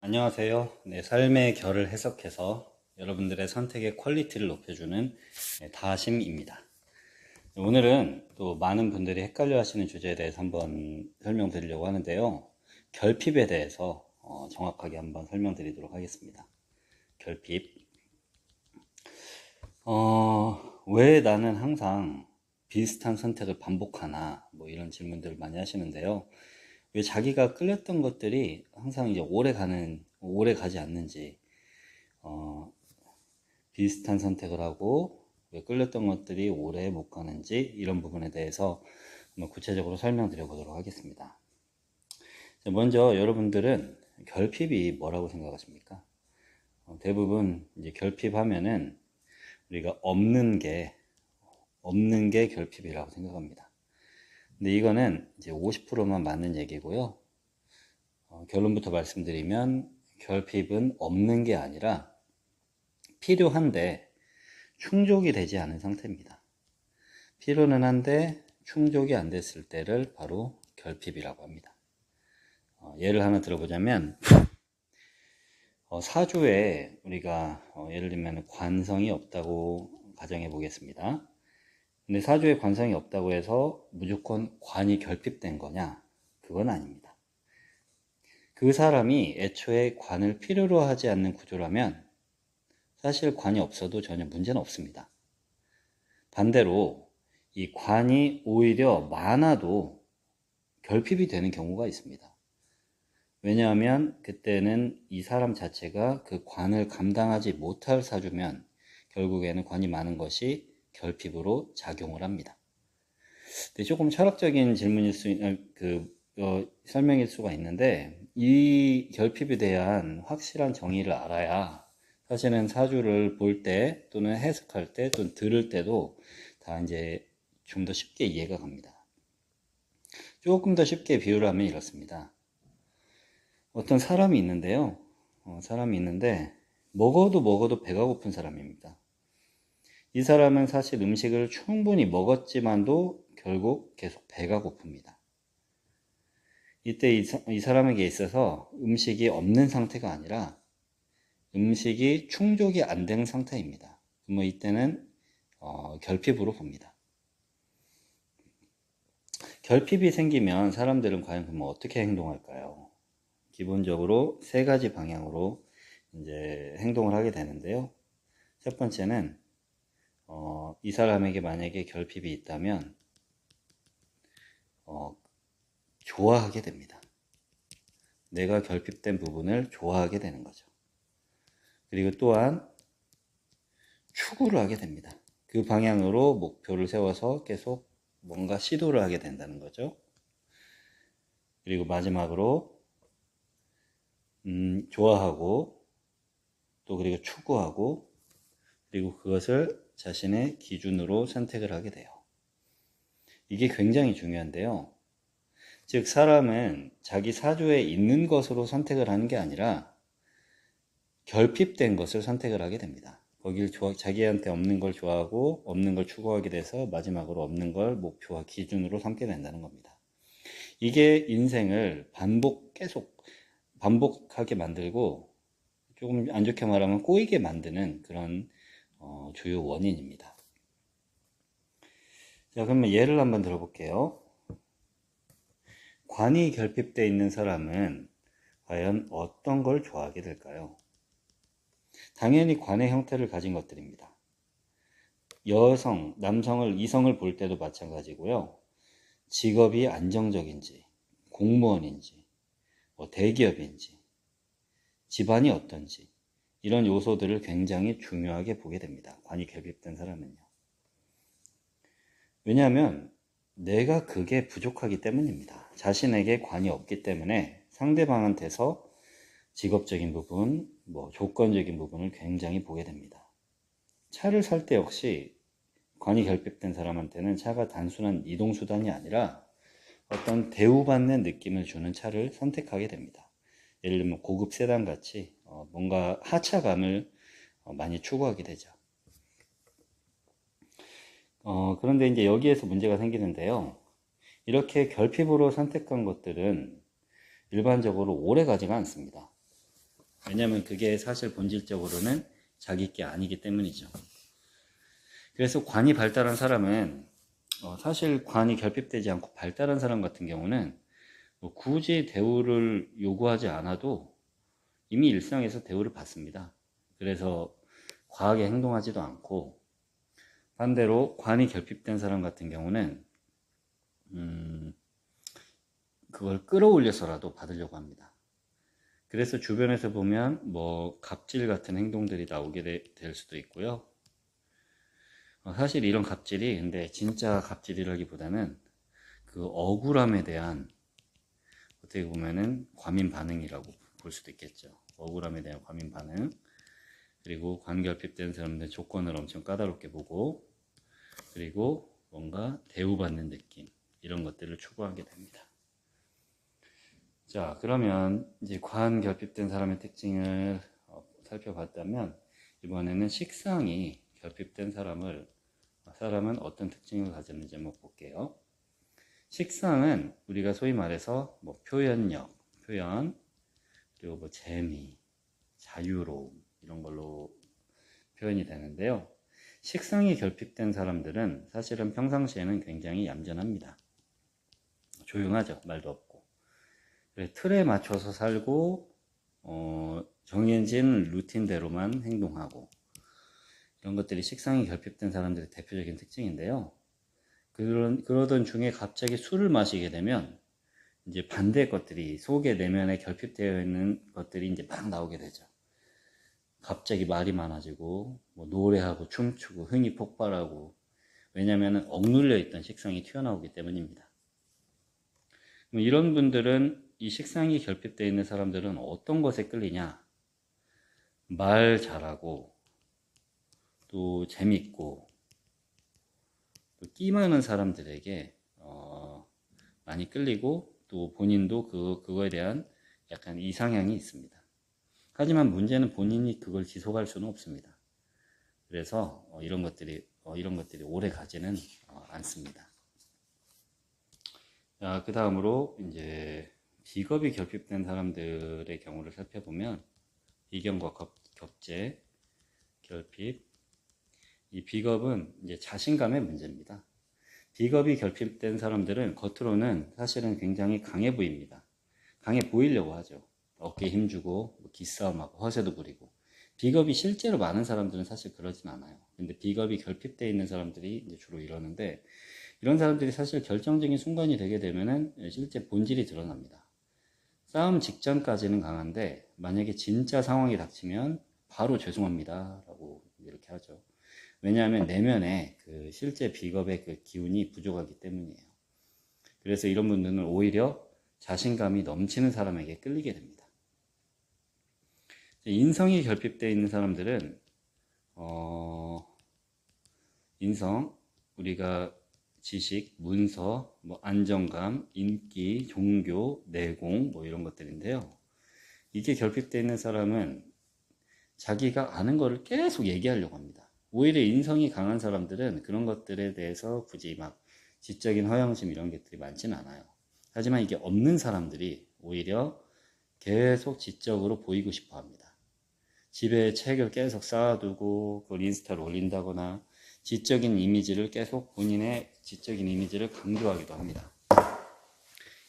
안녕하세요. 네, 삶의 결을 해석해서 여러분들의 선택의 퀄리티를 높여주는 다심입니다. 오늘은 또 많은 분들이 헷갈려 하시는 주제에 대해서 한번 설명드리려고 하는데요. 결핍에 대해서 정확하게 한번 설명드리도록 하겠습니다. 결핍. 왜 나는 항상 비슷한 선택을 반복하나? 뭐 이런 질문들을 많이 하시는데요. 왜 자기가 끌렸던 것들이 항상 이제 오래 가지 않는지, 비슷한 선택을 하고 왜 끌렸던 것들이 오래 못 가는지 이런 부분에 대해서 한번 구체적으로 설명드려 보도록 하겠습니다. 먼저 여러분들은 결핍이 뭐라고 생각하십니까? 대부분 이제 결핍하면은 우리가 없는 게 결핍이라고 생각합니다. 근데 이거는 이제 50%만 맞는 얘기고요. 결론부터 말씀드리면 결핍은 없는 게 아니라 필요한데 충족이 되지 않은 상태입니다. 필요는 한데 충족이 안 됐을 때를 바로 결핍이라고 합니다. 예를 하나 들어보자면 사주에 우리가 예를 들면 관성이 없다고 가정해 보겠습니다. 근데 사주에 관성이 없다고 해서 무조건 관이 결핍된 거냐? 그건 아닙니다. 그 사람이 애초에 관을 필요로 하지 않는 구조라면 사실 관이 없어도 전혀 문제는 없습니다. 반대로 이 관이 오히려 많아도 결핍이 되는 경우가 있습니다. 왜냐하면 그때는 이 사람 자체가 그 관을 감당하지 못할 사주면 결국에는 관이 많은 것이 결핍으로 작용을 합니다. 근데 조금 철학적인 질문일 설명일 수가 있는데 이 결핍에 대한 확실한 정의를 알아야 사실은 사주를 볼 때 또는 해석할 때 또는 들을 때도 다 이제 좀 더 쉽게 이해가 갑니다. 조금 더 쉽게 비유를 하면 이렇습니다. 어떤 사람이 있는데요. 사람이 있는데 먹어도 배가 고픈 사람입니다. 이 사람은 사실 음식을 충분히 먹었지만도 결국 계속 배가 고픕니다. 이때 이 사람에게 있어서 음식이 없는 상태가 아니라 음식이 충족이 안 된 상태입니다. 뭐 이때는 결핍으로 봅니다. 결핍이 생기면 사람들은 과연 그럼 어떻게 행동할까요? 기본적으로 세 가지 방향으로 이제 행동을 하게 되는데요. 첫 번째는 이 사람에게 만약에 결핍이 있다면 좋아하게 됩니다. 내가 결핍된 부분을 좋아하게 되는 거죠. 그리고 또한 추구를 하게 됩니다. 그 방향으로 목표를 세워서 계속 뭔가 시도를 하게 된다는 거죠. 그리고 마지막으로 좋아하고 또 그리고 추구하고 그리고 그것을 자신의 기준으로 선택을 하게 돼요. 이게 굉장히 중요한데요. 즉 사람은 자기 사주에 있는 것으로 선택을 하는 게 아니라 결핍된 것을 선택을 하게 됩니다. 자기한테 없는 걸 좋아하고 없는 걸 추구하게 돼서 마지막으로 없는 걸 목표와 기준으로 삼게 된다는 겁니다. 이게 인생을 계속 반복하게 만들고 조금 안 좋게 말하면 꼬이게 만드는 그런 주요 원인입니다. 자, 그러면 예를 한번 들어볼게요. 관이 결핍되어 있는 사람은 과연 어떤 걸 좋아하게 될까요? 당연히 관의 형태를 가진 것들입니다. 남성을, 이성을 볼 때도 마찬가지고요. 직업이 안정적인지, 공무원인지, 대기업인지, 집안이 어떤지, 이런 요소들을 굉장히 중요하게 보게 됩니다. 관이 결핍된 사람은요. 왜냐하면 내가 그게 부족하기 때문입니다. 자신에게 관이 없기 때문에 상대방한테서 직업적인 부분, 조건적인 부분을 굉장히 보게 됩니다. 차를 살 때 역시 관이 결핍된 사람한테는 차가 단순한 이동수단이 아니라 어떤 대우받는 느낌을 주는 차를 선택하게 됩니다. 예를 들면 고급 세단 같이 뭔가 하차감을 많이 추구하게 되죠. 그런데 이제 여기에서 문제가 생기는데요. 이렇게 결핍으로 선택한 것들은 일반적으로 오래 가지가 않습니다. 왜냐하면 그게 사실 본질적으로는 자기 게 아니기 때문이죠. 그래서 관이 발달한 사람은 사실 관이 결핍되지 않고 발달한 사람 같은 경우는 뭐 굳이 대우를 요구하지 않아도 이미 일상에서 대우를 받습니다. 그래서 과하게 행동하지도 않고, 반대로 관이 결핍된 사람 같은 경우는 그걸 끌어올려서라도 받으려고 합니다. 그래서 주변에서 보면 뭐 갑질 같은 행동들이 나오게 될 수도 있고요. 사실 이런 갑질이 근데 진짜 갑질이라기보다는 그 억울함에 대한 어떻게 보면은 과민 반응이라고 볼 수도 있겠죠. 억울함에 대한 과민 반응. 그리고 관결핍된 사람들 조건을 엄청 까다롭게 보고, 그리고 뭔가 대우받는 느낌, 이런 것들을 추구하게 됩니다. 자, 그러면 이제 관결핍된 사람의 특징을 살펴봤다면, 이번에는 식상이 결핍된 사람은 어떤 특징을 가졌는지 한번 볼게요. 식상은 우리가 소위 말해서 뭐 표현력, 그리고 뭐 재미, 자유로움, 이런 걸로 표현이 되는데요. 식상이 결핍된 사람들은 사실은 평상시에는 굉장히 얌전합니다. 조용하죠. 말도 없고. 틀에 맞춰서 살고 정해진 루틴대로만 행동하고, 이런 것들이 식상이 결핍된 사람들의 대표적인 특징인데요. 그러던 중에 갑자기 술을 마시게 되면 이제 반대의 것들이, 속의 내면에 결핍되어 있는 것들이 이제 막 나오게 되죠. 갑자기 말이 많아지고 뭐 노래하고 춤추고 흥이 폭발하고, 왜냐하면 억눌려 있던 식상이 튀어나오기 때문입니다. 이런 분들은, 이 식상이 결핍되어 있는 사람들은 어떤 것에 끌리냐? 말 잘하고 또 재밌고 또 끼 많은 사람들에게 많이 끌리고, 또 본인도 그거에 대한 약간 이상향이 있습니다. 하지만 문제는 본인이 그걸 지속할 수는 없습니다. 그래서 이런 것들이 오래 가지는 않습니다. 자, 그 다음으로 이제 비겁이 결핍된 사람들의 경우를 살펴보면, 비견과 격제, 결핍, 이 비겁은 이제 자신감의 문제입니다. 비겁이 결핍된 사람들은 겉으로는 사실은 굉장히 강해 보입니다. 강해 보이려고 하죠. 어깨에 힘주고 기싸움하고 허세도 부리고. 비겁이 실제로 많은 사람들은 사실 그러진 않아요. 근데 비겁이 결핍되어 있는 사람들이 이제 주로 이러는데, 이런 사람들이 사실 결정적인 순간이 되게 되면은 실제 본질이 드러납니다. 싸움 직전까지는 강한데 만약에 진짜 상황이 닥치면 바로 죄송합니다 라고 이렇게 하죠. 왜냐하면 내면에 그 실제 비겁의 그 기운이 부족하기 때문이에요. 그래서 이런 분들은 오히려 자신감이 넘치는 사람에게 끌리게 됩니다. 인성이 결핍되어 있는 사람들은 인성, 우리가 지식, 문서, 뭐 안정감, 인기, 종교, 내공, 뭐 이런 것들인데요. 이게 결핍되어 있는 사람은 자기가 아는 거를 계속 얘기하려고 합니다. 오히려 인성이 강한 사람들은 그런 것들에 대해서 굳이 막 지적인 허영심 이런 것들이 많지는 않아요. 하지만 이게 없는 사람들이 오히려 계속 지적으로 보이고 싶어 합니다. 집에 책을 계속 쌓아두고 그걸 인스타로 올린다거나 지적인 이미지를 계속, 본인의 지적인 이미지를 강조하기도 합니다.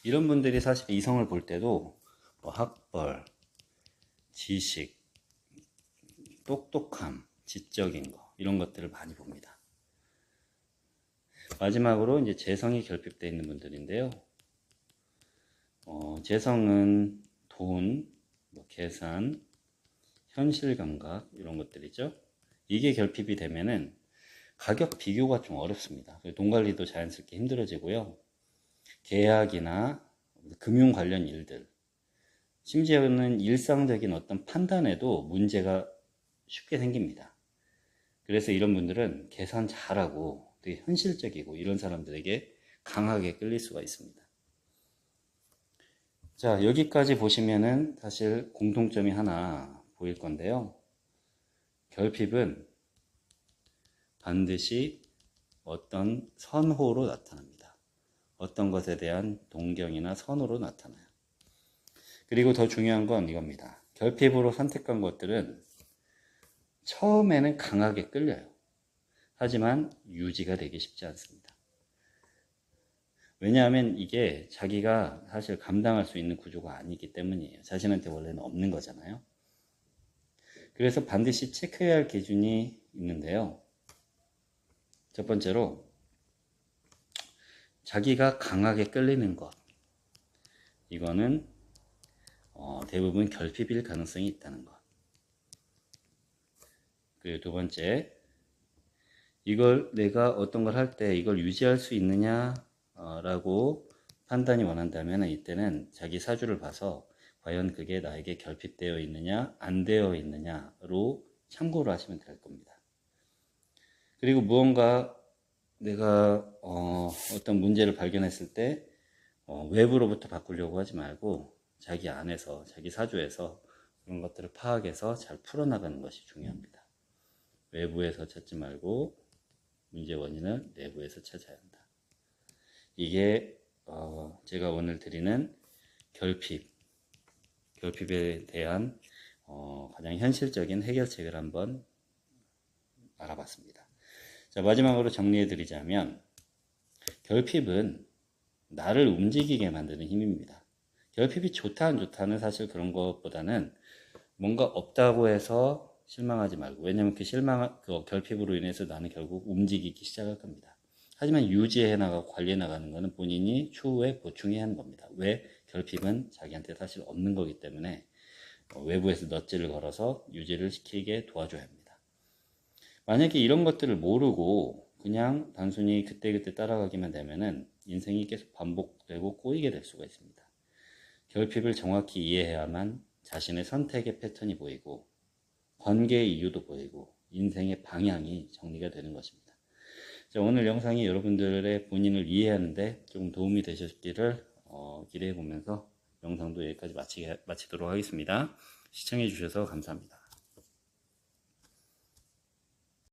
이런 분들이 사실 이성을 볼 때도 뭐 학벌, 지식, 똑똑함, 지적인 거, 이런 것들을 많이 봅니다. 마지막으로 이제 재성이 결핍되어 있는 분들인데요. 재성은 돈, 뭐 계산, 현실 감각, 이런 것들이죠. 이게 결핍이 되면은 가격 비교가 좀 어렵습니다. 돈 관리도 자연스럽게 힘들어지고요. 계약이나 금융 관련 일들, 심지어는 일상적인 어떤 판단에도 문제가 쉽게 생깁니다. 그래서 이런 분들은 계산 잘하고 되게 현실적이고 이런 사람들에게 강하게 끌릴 수가 있습니다. 자, 여기까지 보시면은 사실 공통점이 하나 보일 건데요. 결핍은 반드시 어떤 선호로 나타납니다. 어떤 것에 대한 동경이나 선호로 나타나요. 그리고 더 중요한 건 이겁니다. 결핍으로 선택한 것들은 처음에는 강하게 끌려요. 하지만 유지가 되기 쉽지 않습니다. 왜냐하면 이게 자기가 사실 감당할 수 있는 구조가 아니기 때문이에요. 자신한테 원래는 없는 거잖아요. 그래서 반드시 체크해야 할 기준이 있는데요. 첫 번째로 자기가 강하게 끌리는 것. 이거는 대부분 결핍일 가능성이 있다는 것. 그리고 두 번째, 이걸 내가 어떤 걸 할 때 이걸 유지할 수 있느냐 라고 판단이 원한다면 이때는 자기 사주를 봐서 과연 그게 나에게 결핍되어 있느냐 안 되어 있느냐로 참고를 하시면 될 겁니다. 그리고 무언가 내가 어떤 문제를 발견했을 때 외부로부터 바꾸려고 하지 말고 자기 안에서 자기 사주에서 그런 것들을 파악해서 잘 풀어나가는 것이 중요합니다. 외부에서 찾지 말고 문제 원인을 내부에서 찾아야 한다. 이게 제가 오늘 드리는 결핍에 대한 가장 현실적인 해결책을 한번 알아봤습니다. 자, 마지막으로 정리해 드리자면 결핍은 나를 움직이게 만드는 힘입니다. 결핍이 좋다 안 좋다는 사실 그런 것보다는 뭔가 없다고 해서 실망하지 말고, 왜냐면 그 결핍으로 인해서 나는 결국 움직이기 시작할 겁니다. 하지만 유지해 나가고 관리해 나가는 것은 본인이 추후에 보충해야 하는 겁니다. 왜? 결핍은 자기한테 사실 없는 거기 때문에 외부에서 넛질을 걸어서 유지를 시키게 도와줘야 합니다. 만약에 이런 것들을 모르고 그냥 단순히 그때그때 따라가기만 되면은 인생이 계속 반복되고 꼬이게 될 수가 있습니다. 결핍을 정확히 이해해야만 자신의 선택의 패턴이 보이고 관계의 이유도 보이고 인생의 방향이 정리가 되는 것입니다. 자, 오늘 영상이 여러분들의 본인을 이해하는데 조금 도움이 되셨기를 기대해 보면서 영상도 여기까지 마치도록 하겠습니다. 시청해 주셔서 감사합니다.